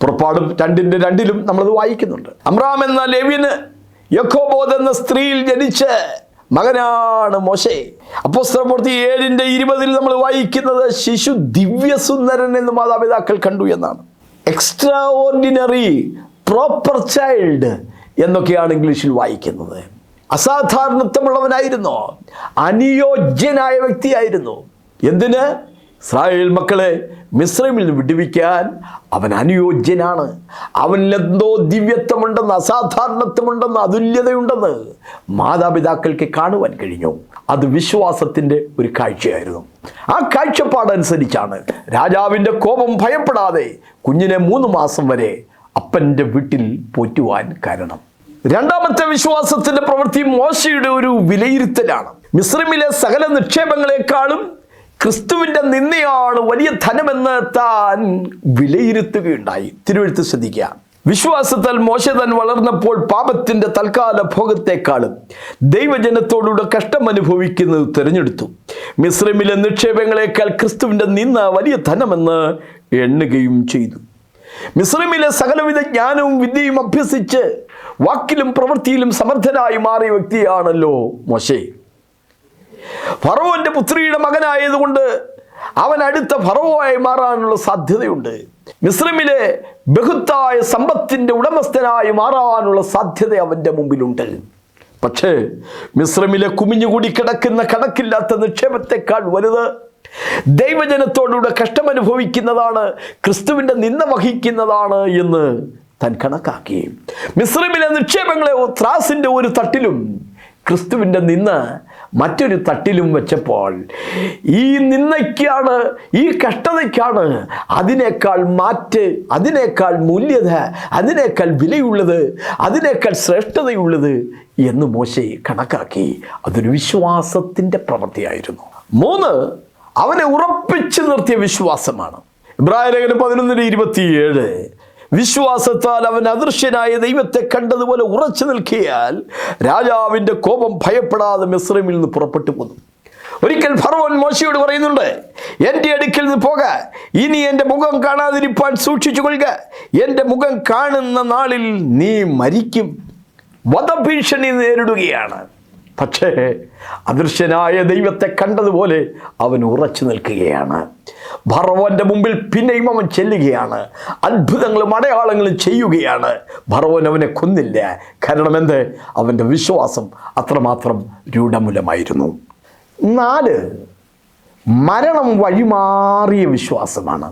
Speaker 2: പുറപ്പാട് 2:2 നമ്മളത് വായിക്കുന്നുണ്ട്. അമ്രാം എന്ന ലേവ്യന് യക്കോബോദ് എന്ന സ്ത്രീയിൽ ജനിച്ച മകനാണ് മോശെ. അപ്പോസ്തലപ്രവൃത്തി 7:20 നമ്മൾ വായിക്കുന്നത് ശിശു ദിവ്യസുന്ദരൻ എന്ന് മാതാപിതാക്കൾ കണ്ടു എന്നാണ്. എക്സ്ട്രാ ഓർഡിനറി പ്രോപ്പർ ചൈൽഡ് എന്നൊക്കെയാണ് ഇംഗ്ലീഷിൽ വായിക്കുന്നത്. അസാധാരണത്വമുള്ളവനായിരുന്നു, അനുയോജ്യനായ വ്യക്തിയായിരുന്നു. എന്തിന്? ഇസ്രായേൽ മക്കളെ മിസ്രൈമിൽ നിന്ന് വിടുവിക്കാൻ അവൻ അനുയോജ്യനാണ്. അവനിലെന്തോ ദിവ്യത്വമുണ്ടെന്ന്, അസാധാരണത്വമുണ്ടെന്ന്, അതുല്യതയുണ്ടെന്ന് മാതാപിതാക്കൾക്ക് കാണുവാൻ കഴിഞ്ഞു. അത് വിശ്വാസത്തിൻ്റെ ഒരു കാഴ്ചയായിരുന്നു. ആ കാഴ്ചപ്പാടനുസരിച്ചാണ് രാജാവിൻ്റെ കോപം ഭയപ്പെടാതെ കുഞ്ഞിനെ 3 മാസം വരെ അപ്പൻ്റെ വീട്ടിൽ പോറ്റുവാൻ കാരണം. രണ്ടാമത്തെ വിശ്വാസത്തിൻ്റെ പ്രവൃത്തി മോശയുടെ ഒരു വിലയിരുത്തലാണ്. മിസ്രൈമിലെ സകല നിക്ഷേപങ്ങളെക്കാളും ക്രിസ്തുവിൻ്റെ നിന്നയാണ് വലിയ ധനമെന്ന് താൻ വിലയിരുത്തുകയുണ്ടായി. തിരുവെഴുത്ത് ശ്രദ്ധിക്കുക. വിശ്വാസത്താൽ മോശെ താൻ വളർന്നപ്പോൾ പാപത്തിൻ്റെ തൽക്കാല ഭോഗത്തെക്കാളും ദൈവജനത്തോടുകൂടെ കഷ്ടം അനുഭവിക്കുന്നത് തിരഞ്ഞെടുത്തു. മിസ്രൈമിലെ നിക്ഷേപങ്ങളെക്കാൾ ക്രിസ്തുവിൻ്റെ നിന്ന വലിയ ധനമെന്ന് എണ്ണുകയും ചെയ്തു. മിസ്രൈമിലെ സകലവിധ ജ്ഞാനവും വിദ്യയും അഭ്യസിച്ച് വാക്കിലും പ്രവൃത്തിയിലും സമർത്ഥനായി മാറിയ വ്യക്തിയാണല്ലോ മോശെ. ഫറവോന്റെ പുത്രിയുടെ മകനായതുകൊണ്ട് അവൻ അടുത്ത ഫറവോയായി മാറാനുള്ള സാധ്യതയുണ്ട്. മിസ്രൈമിലെ ബഹുത്തായ സമ്പത്തിൻ്റെ ഉടമസ്ഥനായി മാറാനുള്ള സാധ്യത അവൻ്റെ മുമ്പിലുണ്ട്. പക്ഷേ മിസ്രൈമിലെ കുമിഞ്ഞുകൂടി കിടക്കുന്ന കണക്കില്ലാത്ത നിക്ഷേപത്തെക്കാൾ വലുത് ദൈവജനത്തോടുകൂടെ കഷ്ടമനുഭവിക്കുന്നതാണ്, ക്രിസ്തുവിൻ്റെ നിന്ന വഹിക്കുന്നതാണ് എന്ന് താൻ കണക്കാക്കി. മിസ്രൈമിലെ നിക്ഷേപങ്ങളെ ത്രാസിൻ്റെ ഒരു തട്ടിലും ക്രിസ്തുവിൻ്റെ നിന്ന് മറ്റൊരു തട്ടിലും വെച്ചപ്പോൾ ഈ നിന്നയ്ക്കാണ്, ഈ കഷ്ടതയ്ക്കാണ് അതിനേക്കാൾ മൂല്യത, അതിനേക്കാൾ വിലയുള്ളത്, അതിനേക്കാൾ ശ്രേഷ്ഠതയുള്ളത് എന്ന് മോശെ കണക്കാക്കി. അതൊരു വിശ്വാസത്തിൻ്റെ പ്രവൃത്തിയായിരുന്നു. 3, അവനെ ഉറപ്പിച്ചു നിർത്തിയ വിശ്വാസമാണ്. ഇബ്രായ ലേഖനം 11:27 വിശ്വാസത്താൽ അവൻ അദൃശ്യനായ ദൈവത്തെ കണ്ടതുപോലെ ഉറച്ചു നിൽക്കിയാൽ രാജാവിൻ്റെ കോപം ഭയപ്പെടാതെ മിസ്രൈമിൽ നിന്ന് പുറപ്പെട്ടു പോന്നു. ഒരിക്കൽ ഫറവോൻ മോശയോട് പറയുന്നുണ്ട്, എൻ്റെ അടുക്കൽ നിന്ന് പോക, ഇനി എൻ്റെ മുഖം കാണാതിരിപ്പാൻ സൂക്ഷിച്ചു കൊള്ളുക, എൻ്റെ മുഖം കാണുന്ന നാളിൽ നീ മരിക്കും. വധഭീഷണി നേരിടുകയാണ്. പക്ഷേ അദൃശ്യനായ ദൈവത്തെ കണ്ടതുപോലെ അവൻ ഉറച്ചു നിൽക്കുകയാണ്. ഫറവോന്റെ മുമ്പിൽ പിന്നെയും അവൻ ചെല്ലുകയാണ്, അത്ഭുതങ്ങളും അടയാളങ്ങളും ചെയ്യുകയാണ്. ഫറവോൻ അവനെ കൊന്നില്ല. കാരണം എന്ത്? അവൻ്റെ വിശ്വാസം അത്രമാത്രം രൂഢമൂലമായിരുന്നു. 4, മരണം വഴിമാറിയ വിശ്വാസമാണ്.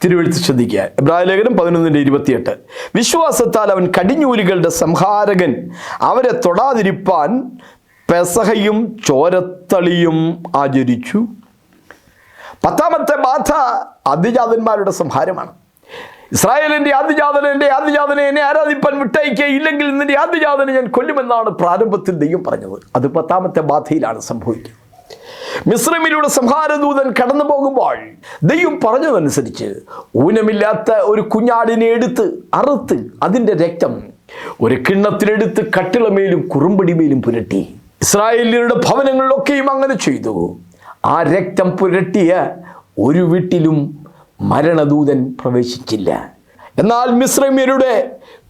Speaker 2: തിരുവെഴുത്ത് ശ്രദ്ധിക്കുക. എബ്രായ ലേഖനം 11:28. വിശ്വാസത്താൽ അവൻ കടിഞ്ഞൂലുകളുടെ സംഹാരകൻ, അവരെ തൊടാതിരിപ്പാൻ പെസഹയും ചോരത്തളിയും ആചരിച്ചു. 10ാമത്തെ ബാധ ആദ്യജാതന്മാരുടെ സംഹാരമാണ്. ഇസ്രായേലിന്റെ ആദ്യജാതനെ എന്നെ ആരാധിപ്പാൻ വിട്ടയക്കുകയില്ലെങ്കിൽ നിന്റെ ആദ്യജാതനെ ഞാൻ കൊല്ലുമെന്നാണ് പ്രാരംഭത്തിൽ ദൈവം പറഞ്ഞത്. അത് 10ാമത്തെ ബാധയിലാണ് സംഭവിക്കുന്നത്. മിസ്രൈമിലൂടെ സംഹാരദൂതൻ കടന്നു പോകുമ്പോൾ ദൈവം പറഞ്ഞതനുസരിച്ച് ഊനമില്ലാത്ത ഒരു കുഞ്ഞാടിനെ എടുത്ത് അറുത്ത് അതിൻ്റെ രക്തം ഒരു കിണ്ണത്തിലെടുത്ത് കട്ടിളമേലും കുറുമ്പടിമേലും പുരട്ടി. ഇസ്രായേലിയരുടെ ഭവനങ്ങളിലൊക്കെയും അങ്ങനെ ചെയ്തു. ആ രക്തം പുരട്ടിയ ഒരു വീട്ടിലും മരണദൂതൻ പ്രവേശിച്ചില്ല. എന്നാൽ മിസ്രൈമ്യരുടെ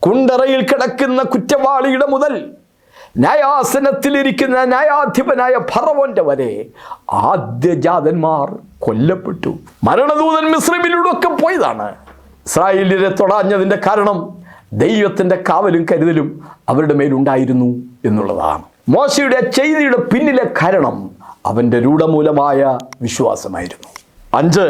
Speaker 2: കുണ്ടറയിൽ കിടക്കുന്ന കുറ്റവാളിയുടെ മുതൽ ന്യായാസനത്തിലിരിക്കുന്ന ന്യായാധിപനായ ഫറവോന്റെ വരെ ആദ്യജാതന്മാർ കൊല്ലപ്പെട്ടു. മരണദൂതൻ മിസ്രൈമിലൂടെ ഒക്കെ പോയതാണ്. ഇസ്രായേലിയരെ തൊടാഞ്ഞതിൻ്റെ കാരണം ദൈവത്തിൻ്റെ കാവലും കരുതലും അവരുടെ മേലുണ്ടായിരുന്നു എന്നുള്ളതാണ്. മോശയുടെ ചെയ്തിയുടെ പിന്നിലെ കാരണം അവൻ്റെ രൂഢമൂലമായ വിശ്വാസമായിരുന്നു. 5,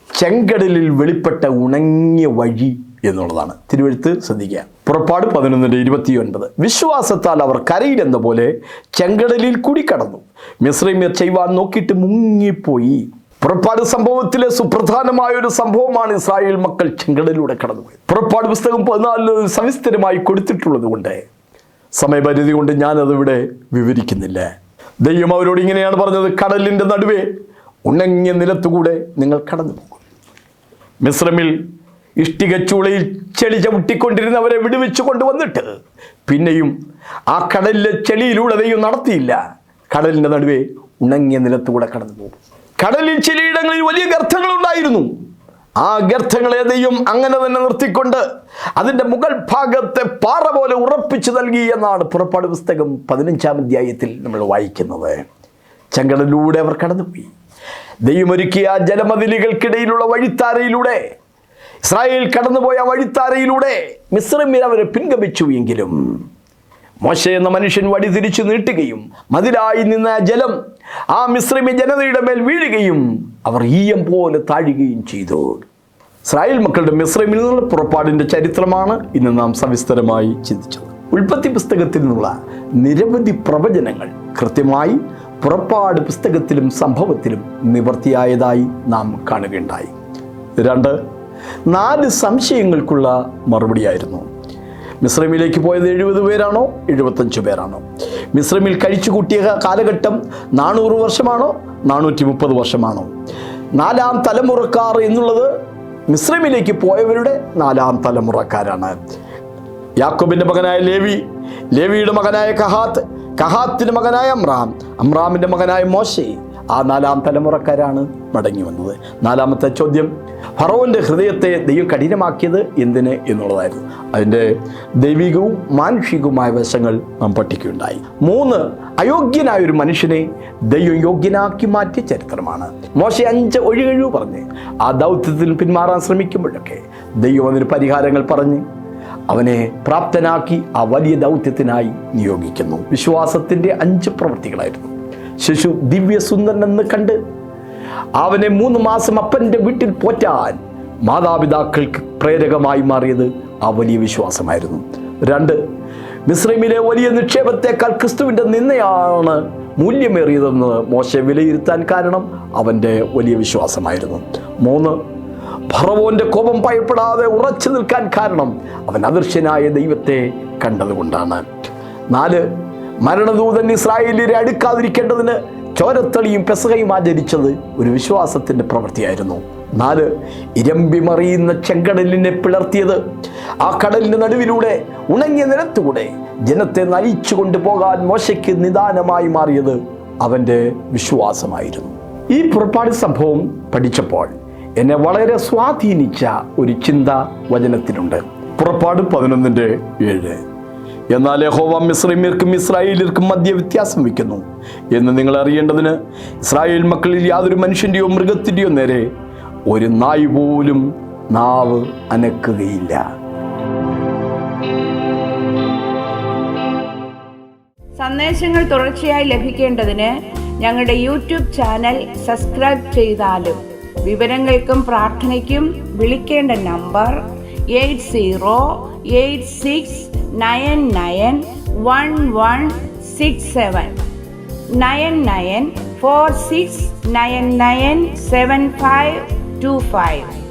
Speaker 2: ചെങ്കടലിൽ വെളിപ്പെട്ട ഉണങ്ങിയ വഴി എന്നുള്ളതാണ്. തിരുവെഴുത്ത് ശ്രദ്ധിക്കുക. പുറപ്പാട് 11:29. വിശ്വാസത്താൽ അവർ കരയിലെന്ന പോലെ ചെങ്കടലിൽ കൂടി കടന്നു, മിസ്രൈമ്യർ ചെയ്യുവാൻ നോക്കിയിട്ട് മുങ്ങിപ്പോയി. പുറപ്പാട് സംഭവത്തിലെ സുപ്രധാനമായ ഒരു സംഭവമാണ് ഇസ്രായേൽ മക്കൾ ചെങ്കടലിലൂടെ കടന്നുപോയത്. പുറപ്പാട് പുസ്തകം 14 സവിസ്തരമായി കൊടുത്തിട്ടുള്ളത് കൊണ്ട് സമയപരിധി കൊണ്ട് ഞാനതിവിടെ വിവരിക്കുന്നില്ല. ദൈവം അവരോട് ഇങ്ങനെയാണ് പറഞ്ഞത്: കടലിൻ്റെ നടുവേ ഉണങ്ങിയ നിലത്തുകൂടെ നിങ്ങൾ കടന്നു പോകും. മിസ്രൈമിൽ ഇഷ്ടിക ചൂളയിൽ ചെളി ചവിട്ടിക്കൊണ്ടിരുന്നവരെ വിടുവിച്ചു കൊണ്ടുവന്നിട്ട് പിന്നെയും ആ കടലിലെ ചെളിയിലൂടെ ദൈവം നടത്തിയില്ല. കടലിൻ്റെ നടുവേ ഉണങ്ങിയ നിലത്തുകൂടെ കടന്നു പോകും. കടലിൽ ചിലയിടങ്ങളിൽ വലിയ ഗർത്തങ്ങളുണ്ടായിരുന്നു. ആ ഗർത്തങ്ങളെ ദൈവം അങ്ങനെ തന്നെ നിർത്തിക്കൊണ്ട് അതിൻ്റെ മുകൾ ഭാഗത്തെ പാറ പോലെ ഉറപ്പിച്ചു നൽകി എന്നാണ് പുറപ്പാട് പുസ്തകം 15-ാം അധ്യായത്തിൽ നമ്മൾ വായിക്കുന്നത്. ചെങ്കടലിലൂടെ അവർ കടന്നുപോയി. ദൈവമൊരുക്കിയ ജലമതിലുകൾക്കിടയിലുള്ള വഴിത്താരയിലൂടെ, ഇസ്രായേൽ കടന്നുപോയ വഴിത്താരയിലൂടെ മിസ്രൈമ്യർ അവരെ പിൻഗമിച്ചു. എങ്കിലും മോശെ എന്ന മനുഷ്യൻ വടി തിരിച്ചു നീട്ടുകയും മതിലായി നിന്ന ജലം ആ മിസ്രൈമ്യ ജനതയുടെ മേൽ വീഴുകയും അവർ ഈയം പോലെ താഴുകയും ചെയ്തു. ഇസ്രായേൽ മക്കളുടെ മിസ്രൈമിൽ നിന്നുള്ള പുറപ്പാടിൻ്റെ ചരിത്രമാണ് ഇന്ന് നാം സവിസ്തരമായി ചിന്തിച്ചത്. ഉൽപ്പത്തി പുസ്തകത്തിൽ നിന്നുള്ള നിരവധി പ്രവചനങ്ങൾ കൃത്യമായി പുറപ്പാട് പുസ്തകത്തിലും സംഭവത്തിലും നിവർത്തിയായതായി നാം കാണുകയുണ്ടായി. 2, 4 സംശയങ്ങൾക്കുള്ള മറുപടിയായിരുന്നു. മിസ്രൈമിലേക്ക് പോയത് 70 പേരാണോ 75 പേരാണോ? മിസ്രൈമിൽ കഴിച്ചു കൂട്ടിയ കാലഘട്ടം 400 വർഷമാണോ 430 വർഷമാണോ? 4ാം തലമുറക്കാർ എന്നുള്ളത് മിസ്രൈമിലേക്ക് പോയവരുടെ 4ാം തലമുറക്കാരാണ്. യാക്കോബിൻ്റെ മകനായ ലേവി, ലേവിയുടെ മകനായ കഹാത്ത്, കഹാത്തിൻ്റെ മകനായ അമ്രാം, അമ്രാമിൻ്റെ മകനായ മോശെ, ആ 4ാം തലമുറക്കാരാണ് മടങ്ങി വന്നത്. 4ാമത്തെ ചോദ്യം, ഫറവോൻ്റെ ഹൃദയത്തെ ദൈവം കഠിനമാക്കിയത് എന്തിന് എന്നുള്ളതായിരുന്നു. അതിൻ്റെ ദൈവികവും മാനുഷികവുമായ വശങ്ങൾ നാം പഠിക്കുകയുണ്ടായി. 3, അയോഗ്യനായ ഒരു മനുഷ്യനെ ദൈവം യോഗ്യനാക്കി മാറ്റിയ ചരിത്രമാണ്. മോശെ 5 ഒഴികഴിവ് പറഞ്ഞ് ആ ദൗത്യത്തിൽ പിന്മാറാൻ ശ്രമിക്കുമ്പോഴൊക്കെ ദൈവം അതിന് പരിഹാരങ്ങൾ പറഞ്ഞ് അവനെ പ്രാപ്തനാക്കി ആ വലിയ ദൗത്യത്തിനായി നിയോഗിക്കുന്നു. വിശ്വാസത്തിൻ്റെ 5 പ്രവൃത്തികളായിരുന്നു. ശിശു ദിവ്യസുന്ദരനെന്ന് കണ്ട് അവനെ 3 മാസം അപ്പൻ്റെ വീട്ടിൽ പോറ്റാൻ മാതാപിതാക്കൾക്ക് പ്രേരകമായി മാറിയത് ആ വലിയ വിശ്വാസമായിരുന്നു. 2, മിസ്രൈമിലെ വലിയ നിക്ഷേപത്തെക്കാൾ ക്രിസ്തുവിൻ്റെ നിന്നയാണ് മൂല്യമേറിയതെന്ന് മോശെ വിലയിരുത്താൻ കാരണം അവൻ്റെ വലിയ വിശ്വാസമായിരുന്നു. 3, ഫറവോന്റെ കോപം ഭയപ്പെടാതെ ഉറച്ചു നിൽക്കാൻ കാരണം അവൻ അദൃശ്യനായ ദൈവത്തെ കണ്ടതുകൊണ്ടാണ്. 4, മരണദൂതൻ ഇസ്രായേലിയരെ അടുക്കാതിരിക്കേണ്ടതിന് ചോരത്തളിയും പെസഹയും ആചരിച്ചത് ഒരു വിശ്വാസത്തിൻ്റെ പ്രവൃത്തിയായിരുന്നു. 4, ഇരമ്പി മറിയുന്ന ചെങ്കടലിനെ പിളർത്തിയത്, ആ കടലിൻ്റെ നടുവിലൂടെ ഉണങ്ങിയ നിലത്തുകൂടെ ജനത്തെ നയിച്ചു കൊണ്ടുപോകാൻ മോശയ്ക്ക് നിദാനമായി മാറിയത് അവൻ്റെ വിശ്വാസമായിരുന്നു. ഈ പുറപ്പാട് സംഭവം പഠിച്ചപ്പോൾ എന്നെ വളരെ സ്വാധീനിച്ച ഒരു ചിന്ത വചനത്തിലുണ്ട്. പുറപ്പാട് 11:7. എന്നാൽ യഹോവ മിസ്രൈമ്യർക്കും ഇസ്രായേലിയർക്കും മധ്യ വ്യത്യാസം വയ്ക്കുന്നു എന്ന് നിങ്ങൾ അറിയേണ്ടതിന് ഇസ്രായേൽ മക്കളിൽ യാതൊരു മനുഷ്യൻ്റെയോ മൃഗത്തിൻ്റെയോ നേരെ ഒരു നായ് പോലും നാവ് അനക്കുകയില്ല.
Speaker 3: സന്ദേശങ്ങൾ തുടർച്ചയായി ലഭിക്കേണ്ടതിന് ഞങ്ങളുടെ യൂട്യൂബ് ചാനൽ സബ്സ്ക്രൈബ് ചെയ്താലും വിവരങ്ങൾക്കും പ്രാർത്ഥനയ്ക്കും വിളിക്കേണ്ട നമ്പർ 8086991167 9946997525.